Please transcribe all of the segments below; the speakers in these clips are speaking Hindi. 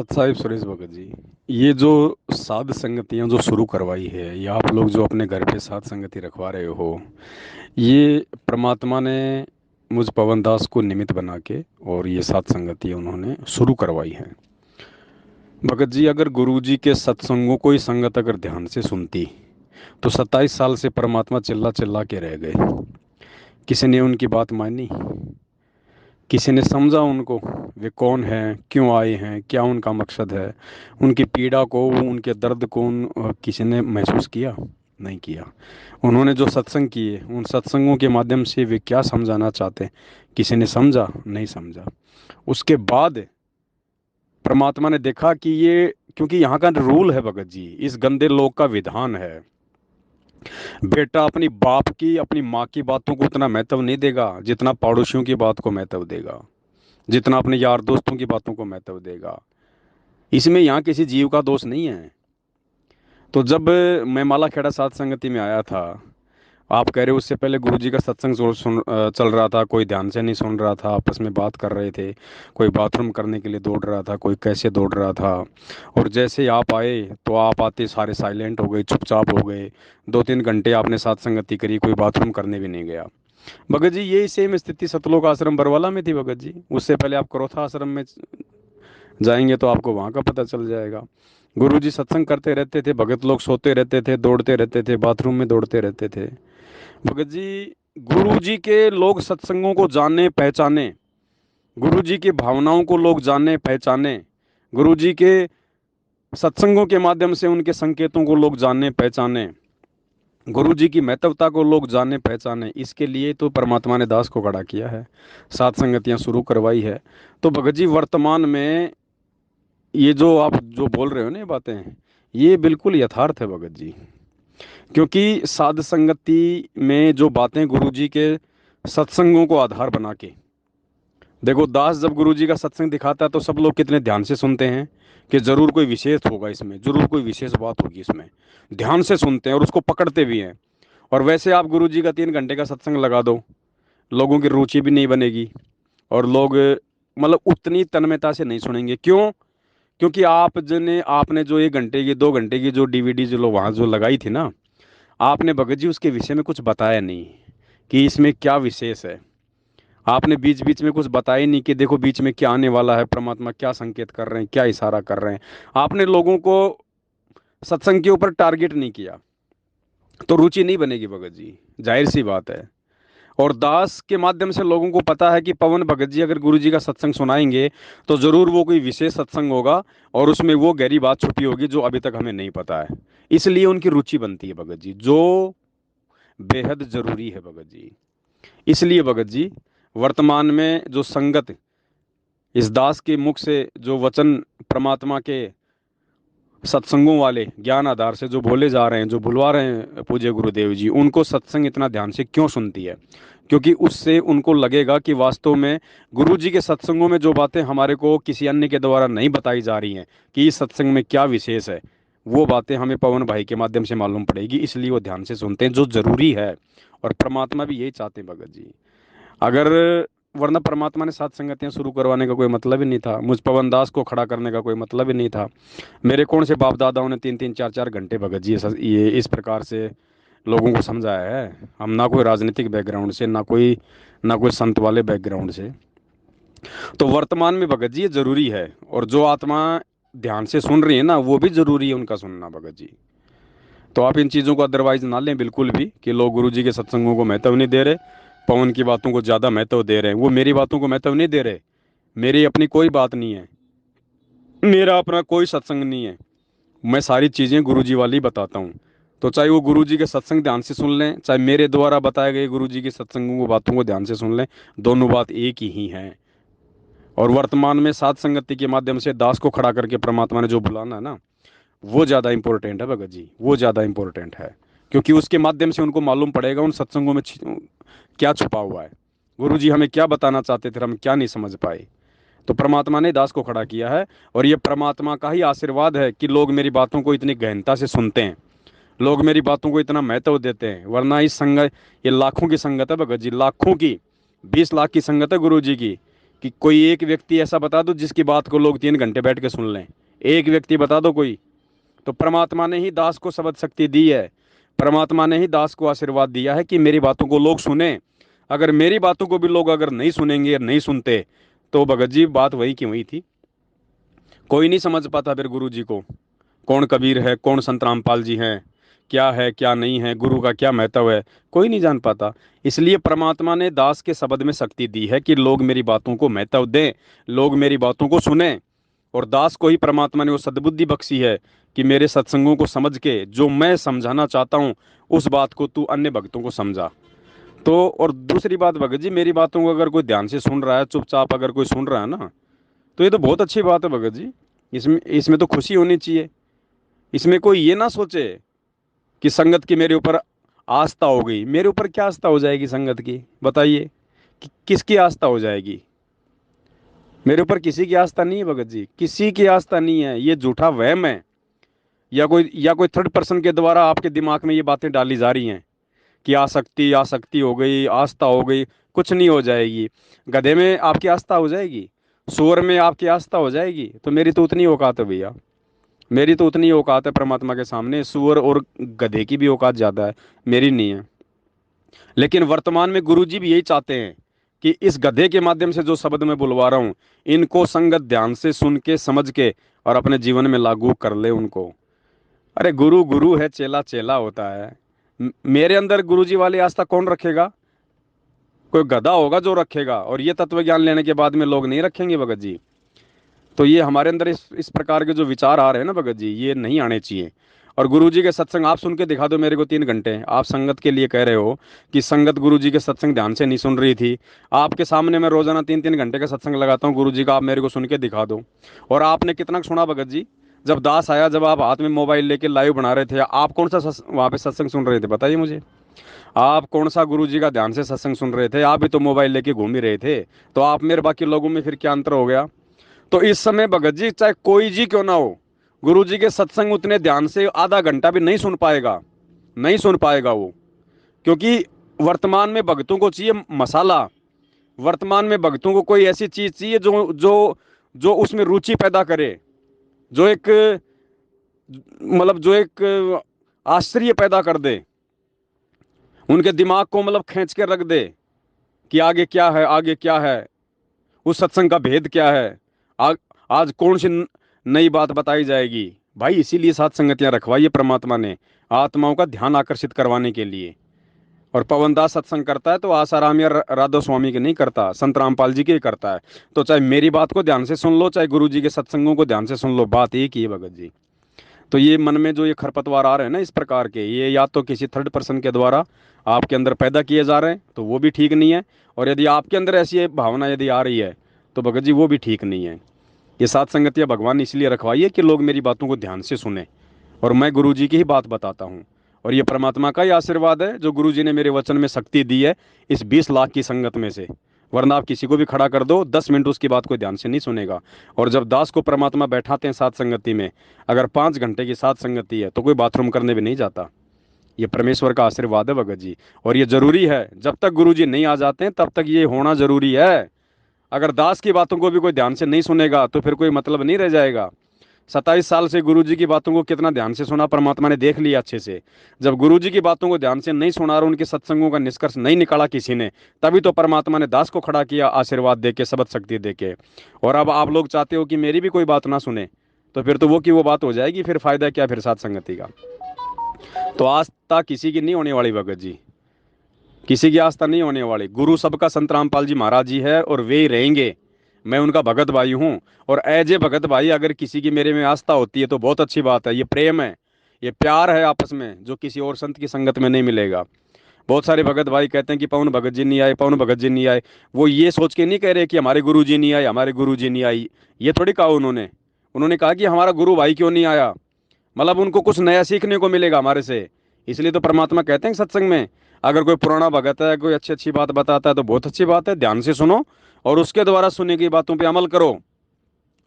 सत साहिब सुरेश भगत जी, ये जो साध संगतियाँ जो शुरू करवाई है, या आप लोग जो अपने घर पे साध संगति रखवा रहे हो, ये परमात्मा ने मुझ पवन दास को निमित्त बना के और ये साध संगति उन्होंने शुरू करवाई है। भगत जी, अगर गुरु जी के सत्संगों को ही संगत अगर ध्यान से सुनती तो 27 साल से परमात्मा चिल्ला चिल्ला के रह गए। किसी ने उनकी बात मानी? किसी ने समझा उनको? वे कौन हैं, क्यों आए हैं, क्या उनका मकसद है? उनकी पीड़ा को, उनके दर्द को किसी ने महसूस किया? नहीं किया। उन्होंने जो सत्संग किए, उन सत्संगों के माध्यम से वे क्या समझाना चाहते हैं, किसी ने समझा? नहीं समझा। उसके बाद परमात्मा ने देखा कि ये, क्योंकि यहाँ का रूल है भगत जी, इस गंदे लोक का विधान है, बेटा अपनी बाप की, अपनी माँ की बातों को उतना महत्व नहीं देगा जितना पड़ोसियों की बात को महत्व देगा, जितना अपने यार दोस्तों की बातों को महत्व देगा। इसमें यहाँ किसी जीव का दोष नहीं है। तो जब मैं माला खेड़ा साध संगति में आया था, आप कह रहे हो उससे पहले गुरु जी का सत्संग चल रहा था, कोई ध्यान से नहीं सुन रहा था, आपस में बात कर रहे थे, कोई बाथरूम करने के लिए दौड़ रहा था, कोई कैसे दौड़ रहा था। और जैसे आप आए तो आप आते सारे साइलेंट हो गए, चुपचाप हो गए। 2-3 घंटे आपने साध संगति करी, कोई बाथरूम करने भी नहीं गया। भगत जी, यही सेम स्थिति सतलोक आश्रम बरवाला में थी भगत जी। उससे पहले आप करोथा आश्रम में जाएंगे तो आपको वहाँ का पता चल जाएगा। गुरु जी सत्संग करते रहते थे, भगत लोग सोते रहते थे, दौड़ते रहते थे, बाथरूम में दौड़ते रहते थे। भगत जी, गुरु जी के लोग सत्संगों को जाने पहचाने, गुरु जी की भावनाओं को लोग जाने पहचाने, गुरु जी के सत्संगों के माध्यम से उनके संकेतों को लोग जाने पहचाने, गुरु जी की महत्वता को लोग जाने पहचाने, इसके लिए तो परमात्मा ने दास को खड़ा किया है, सात संगतियां शुरू करवाई है। तो भगत जी, वर्तमान में ये जो आप जो बोल रहे हो ना, ये बातें, ये बिल्कुल यथार्थ है भगत जी। क्योंकि साध संगति में जो बातें गुरु जी के सत्संगों को आधार बना के, देखो, दास जब गुरु जी का सत्संग दिखाता है तो सब लोग कितने ध्यान से सुनते हैं कि जरूर कोई विशेष होगा इसमें, जरूर कोई विशेष बात होगी इसमें। ध्यान से सुनते हैं और उसको पकड़ते भी हैं। और वैसे आप गुरु जी का 3 घंटे का सत्संग लगा दो, लोगों की रुचि भी नहीं बनेगी और लोग मतलब उतनी तन्मयता से नहीं सुनेंगे। क्यों? क्योंकि आपने जो 1 घंटे की, 2 घंटे की जो डीवीडी जो वहाँ जो लगाई थी ना, आपने भगत जी उसके विषय में कुछ बताया नहीं कि इसमें क्या विशेष है। आपने बीच बीच में कुछ बताया ही नहीं कि देखो बीच में क्या आने वाला है, परमात्मा क्या संकेत कर रहे हैं, क्या इशारा कर रहे हैं। आपने लोगों को सत्संग के ऊपर टारगेट नहीं किया, तो रुचि नहीं बनेगी भगत जी, जाहिर सी बात है। और दास के माध्यम से लोगों को पता है कि पवन भगत जी अगर गुरु जी का सत्संग सुनाएंगे तो जरूर वो कोई विशेष सत्संग होगा और उसमें वो गहरी बात छुपी होगी जो अभी तक हमें नहीं पता है। इसलिए उनकी रुचि बनती है भगत जी, जो बेहद जरूरी है भगत जी। इसलिए भगत जी, वर्तमान में जो संगत इस दास के मुख से जो वचन परमात्मा के सत्संगों वाले ज्ञान आधार से जो बोले जा रहे हैं, जो बुलवा रहे हैं पूज्य गुरुदेव जी, उनको सत्संग इतना ध्यान से क्यों सुनती है? क्योंकि उससे उनको लगेगा कि वास्तव में गुरु जी के सत्संगों में जो बातें हमारे को किसी अन्य के द्वारा नहीं बताई जा रही हैं कि इस सत्संग में क्या विशेष है, वो बातें हमें पवन भाई के माध्यम से मालूम पड़ेगी। इसलिए वो ध्यान से सुनते हैं, जो जरूरी है। और परमात्मा भी यही चाहते हैं भगत जी। अगर वरना परमात्मा ने साथ संगतियां शुरू करवाने का कोई मतलब ही नहीं था, मुझ पवन दास को खड़ा करने का कोई मतलब ही नहीं था। मेरे कौन से बाप दादाओं ने 3-3 4-4 घंटे भगत जी ये इस प्रकार से लोगों को समझाया है? हम ना कोई राजनीतिक बैकग्राउंड से, ना कोई संत वाले बैकग्राउंड से। तो वर्तमान में भगत जी ये जरूरी है, और जो आत्मा ध्यान से सुन रही है ना, वो भी जरूरी है उनका सुनना भगत जी। तो आप इन चीज़ों को अदरवाइज ना लें बिल्कुल भी कि लोग गुरु जी के सत्संगों को महत्व नहीं दे रहे, पवन की बातों को ज़्यादा महत्व दे रहे हैं। वो मेरी बातों को महत्व नहीं दे रहे। मेरी अपनी कोई बात नहीं है, मेरा अपना कोई सत्संग नहीं है, मैं सारी चीज़ें गुरु जी वाली बताता हूँ। तो चाहे वो गुरु जी के सत्संग ध्यान से सुन लें, चाहे मेरे द्वारा बताए गए गुरु जी के सत्संगों को, बातों को ध्यान से सुन लें, दोनों बात एक ही है। और वर्तमान में साध संगति के माध्यम से दास को खड़ा करके परमात्मा ने जो बुलाना है ना, वो ज़्यादा इंपॉर्टेंट है भगत जी, वो ज़्यादा इंपॉर्टेंट है। क्योंकि उसके माध्यम से उनको मालूम पड़ेगा उन सत्संगों में क्या छुपा हुआ है, गुरु जी हमें क्या बताना चाहते थे, हम क्या नहीं समझ पाए। तो परमात्मा ने दास को खड़ा किया है, और ये परमात्मा का ही आशीर्वाद है कि लोग मेरी बातों को इतनी गहनता से सुनते हैं, लोग मेरी बातों को इतना महत्व देते हैं। वरना इस संगत, ये लाखों की संगत है भगत जी, लाखों की, 20 लाख की संगत है गुरु जी की। कि कोई एक व्यक्ति ऐसा बता दो जिसकी बात को लोग 3 घंटे बैठ के सुन लें। एक व्यक्ति बता दो कोई। तो परमात्मा ने ही दास को शब्द शक्ति दी है। परमात्मा ने ही दास को आशीर्वाद दिया है कि मेरी बातों को लोग सुने। अगर मेरी बातों को भी लोग अगर नहीं सुनेंगे, नहीं सुनते, तो भगत जी बात वही की वही थी। कोई नहीं समझ पाता फिर गुरु जी को, कौन कबीर है, कौन संत रामपाल जी हैं, क्या है क्या नहीं है, गुरु का क्या महत्व है, कोई नहीं जान पाता। इसलिए परमात्मा ने दास के शब्द में शक्ति दी है कि लोग मेरी बातों को महत्व दें, लोग मेरी बातों को सुने। और दास को ही परमात्मा ने वो सद्बुद्धि बख्शी है कि मेरे सत्संगों को समझ के जो मैं समझाना चाहता हूँ उस बात को तू अन्य भक्तों को समझा। तो और दूसरी बात भगत जी, मेरी बातों को अगर कोई ध्यान से सुन रहा है, चुपचाप अगर कोई सुन रहा है ना, तो ये तो बहुत अच्छी बात है भगत जी। इसमें इसमें तो खुशी होनी चाहिए। इसमें कोई ये ना सोचे कि संगत की मेरे ऊपर आस्था हो गई। मेरे ऊपर क्या आस्था हो जाएगी संगत की, बताइए कि किसकी आस्था हो जाएगी। मेरे ऊपर किसी की आस्था नहीं है भगत जी, किसी की आस्था नहीं है। ये झूठा वहम है, या कोई थर्ड पर्सन के द्वारा आपके दिमाग में ये बातें डाली जा रही हैं कि आसक्ति आसक्ति हो गई, आस्था हो गई। कुछ नहीं हो जाएगी। गधे में आपकी आस्था हो जाएगी, सूअर में आपकी आस्था हो जाएगी, तो मेरी तो उतनी औकात है भैया। मेरी तो उतनी औकात है परमात्मा के सामने। सूअर और गधे की भी औकात ज़्यादा है, मेरी नहीं है। लेकिन वर्तमान में गुरुजी भी यही चाहते हैं कि इस गधे के माध्यम से जो शब्द मैं बुलवा रहा हूँ, इनको संगत ध्यान से सुन के समझ के और अपने जीवन में लागू कर ले उनको। अरे गुरु गुरु है, चेला चेला होता है। मेरे अंदर गुरुजी वाली आस्था कौन रखेगा? कोई गधा होगा जो रखेगा, और ये तत्व ज्ञान लेने के बाद में लोग नहीं रखेंगे भगत जी। तो ये हमारे अंदर इस प्रकार के जो विचार आ रहे हैं ना भगत जी, ये नहीं आने चाहिए। और गुरुजी के सत्संग आप सुन के दिखा दो मेरे को 3 घंटे। आप संगत के लिए कह रहे हो कि संगत गुरुजी के सत्संग ध्यान से नहीं सुन रही थी। आपके सामने मैं रोजाना 3-3 घंटे का सत्संग लगाता हूँ गुरुजी का, आप मेरे को सुन के दिखा दो। और आपने कितना सुना भगत जी? जब दास आया, जब आप हाथ में मोबाइल लेके लाइव बना रहे थे, आप कौन सा वहाँ पे सत्संग सुन रहे थे, बताइए मुझे। आप कौन सा गुरुजी का ध्यान से सत्संग सुन रहे थे? आप भी तो मोबाइल लेके घूम ही रहे थे। तो आप मेरे बाकी लोगों में फिर क्या अंतर हो गया? तो इस समय भगत जी चाहे कोई जी क्यों ना हो, गुरु जी के सत्संग उतने ध्यान से आधा घंटा भी नहीं सुन पाएगा, नहीं सुन पाएगा वो। क्योंकि वर्तमान में भक्तों को चाहिए मसाला। वर्तमान में भक्तों को कोई ऐसी चीज चाहिए जो जो जो उसमें रुचि पैदा करे, जो एक मतलब जो एक आश्चर्य पैदा कर दे, उनके दिमाग को मतलब खींच के रख दे कि आगे क्या है, आगे क्या है, उस सत्संग का भेद क्या है, आ, आज कौन सी नई बात बताई जाएगी। भाई इसीलिए सात संगतियां रखवाई है परमात्मा ने, आत्माओं का ध्यान आकर्षित करवाने के लिए। और पवनदास सत्संग करता है तो आसाराम या राधा स्वामी के नहीं करता, संत रामपाल जी के ही करता है। तो चाहे मेरी बात को ध्यान से सुन लो, चाहे गुरु जी के सत्संगों को ध्यान से सुन लो, बात एक ही है भगत जी। तो ये मन में जो ये खरपतवार आ रहे हैं ना इस प्रकार के, ये या तो किसी थर्ड पर्सन के द्वारा आपके अंदर पैदा किए जा रहे हैं, तो वो भी ठीक नहीं है। और यदि आपके अंदर ऐसी भावना यदि आ रही है, तो भगत जी वो भी ठीक नहीं है। ये सात संगतियाँ भगवान ने इसलिए रखवाई है कि लोग मेरी बातों को ध्यान से सुने, और मैं गुरु जी की ही बात बताता हूँ। और ये परमात्मा का ही आशीर्वाद है जो गुरु जी ने मेरे वचन में शक्ति दी है इस 20 लाख की संगत में से। वरना आप किसी को भी खड़ा कर दो, 10 मिनट उसकी बात को ध्यान से नहीं सुनेगा। और जब दास को परमात्मा बैठाते हैं सात संगति में, अगर 5 घंटे की सात संगति है तो कोई बाथरूम करने भी नहीं जाता। ये परमेश्वर का आशीर्वाद है भगत जी। और ये जरूरी है, जब तक गुरु जी नहीं आ जाते हैं तब तक ये होना जरूरी है। अगर दास की बातों को भी कोई ध्यान से नहीं सुनेगा तो फिर कोई मतलब नहीं रह जाएगा। 27 साल से गुरु जी की बातों को कितना ध्यान से सुना परमात्मा ने, देख लिया अच्छे से। जब गुरु जी की बातों को ध्यान से नहीं सुना और उनके सत्संगों का निष्कर्ष नहीं निकाला किसी ने, तभी तो परमात्मा ने दास को खड़ा किया आशीर्वाद देके, शब्द शक्ति देके। और अब आप लोग चाहते हो कि मेरी भी कोई बात ना सुने, तो फिर तो वो की वो बात हो जाएगी, फिर फायदा क्या फिर सात संगति का। तो आस्था किसी की नहीं होने वाली भगत जी, किसी की आस्था नहीं होने वाली। गुरु सबका संत रामपाल जी महाराज जी है और वे ही रहेंगे। मैं उनका भगत भाई हूँ। और एज ए भगत भाई अगर किसी की मेरे में आस्था होती है तो बहुत अच्छी बात है। ये प्रेम है, ये प्यार है आपस में, जो किसी और संत की संगत में नहीं मिलेगा। बहुत सारे भगत भाई कहते हैं कि पवन भगत जी नहीं आए, पवन भगत जी नहीं आए। वो ये सोच के नहीं कह रहे कि हमारे गुरु जी नहीं आए, हमारे गुरु जी नहीं आई। ये थोड़ी कहा उन्होंने। उन्होंने कहा कि हमारा गुरु भाई क्यों नहीं आया, मतलब उनको कुछ नया सीखने को मिलेगा हमारे से। इसलिए तो परमात्मा कहते हैं सत्संग में, अगर कोई पुराना भगत है, कोई अच्छी अच्छी बात बताता है तो बहुत अच्छी बात है, ध्यान से सुनो और उसके द्वारा सुनी गई बातों पे अमल करो।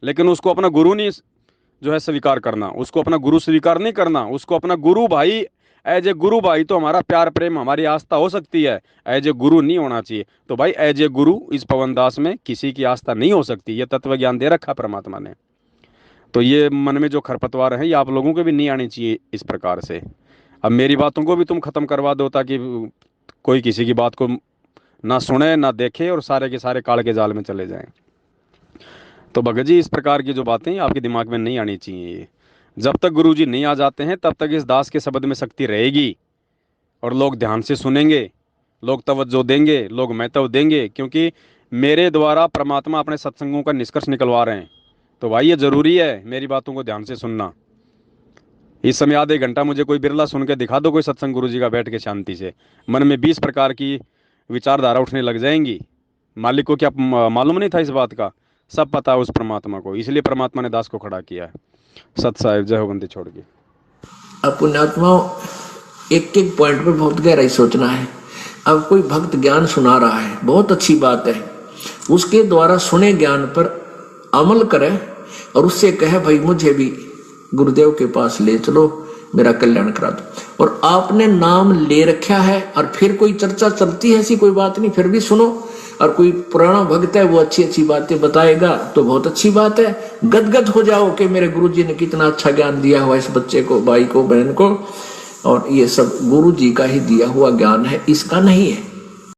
लेकिन उसको अपना गुरु नहीं जो है स्वीकार करना, उसको अपना गुरु स्वीकार नहीं करना, उसको अपना गुरु भाई एज ए गुरु भाई तो हमारा प्यार प्रेम हमारी आस्था हो सकती है, एज ए गुरु नहीं होना चाहिए। तो भाई एज ए गुरु इस पवन दास में किसी की आस्था नहीं हो सकती, ये तत्व ज्ञान दे रखा परमात्मा ने। तो ये मन में जो खरपतवार है ये आप लोगों को भी नहीं आनी चाहिए इस प्रकार से। अब मेरी बातों को भी तुम खत्म करवा दो ताकि कोई किसी की बात को ना सुने ना देखे और सारे के सारे काल के जाल में चले जाएं। तो भगत जी इस प्रकार की जो बातें आपके दिमाग में नहीं आनी चाहिए। जब तक गुरुजी नहीं आ जाते हैं तब तक इस दास के शब्द में शक्ति रहेगी और लोग ध्यान से सुनेंगे, लोग तवज्जो देंगे, लोग महत्व देंगे, क्योंकि मेरे द्वारा परमात्मा अपने सत्संगों का निष्कर्ष निकलवा रहे हैं। तो भाई ये जरूरी है मेरी बातों को ध्यान से सुनना। इस समय आधे घंटा मुझे कोई बिरला सुन के दिखा दो कोई सत्संग गुरु जी का बैठ के शांति से, मन में 20 प्रकार की विचारधारा उठने लग जाएंगी। मालिक को क्या मालूम नहीं था इस बात का? सब पता है उस परमात्मा को, इसलिए परमात्मा ने दास को खड़ा किया है। सत साहिब जय हो बंदी छोड़ के। अब पुण्यात्माओं एक एक पॉइंट पर बहुत गहराई सोचना है। अब कोई भक्त ज्ञान सुना रहा है, बहुत अच्छी बात है, उसके द्वारा सुने ज्ञान पर अमल करे और उससे कहे भाई मुझे भी गुरुदेव के पास ले चलो, मेरा कल्याण करा दो। और आपने नाम ले रखा है और फिर कोई चर्चा चलती है, ऐसी कोई बात नहीं, फिर भी सुनो। और कोई पुराना भक्त है वो अच्छी अच्छी बातें बताएगा तो बहुत अच्छी बात है, गदगद हो जाओ कि मेरे गुरुजी ने कितना अच्छा ज्ञान दिया हुआ इस बच्चे को, भाई को, बहन को। और ये सब गुरुजी का ही दिया हुआ ज्ञान है, इसका नहीं है।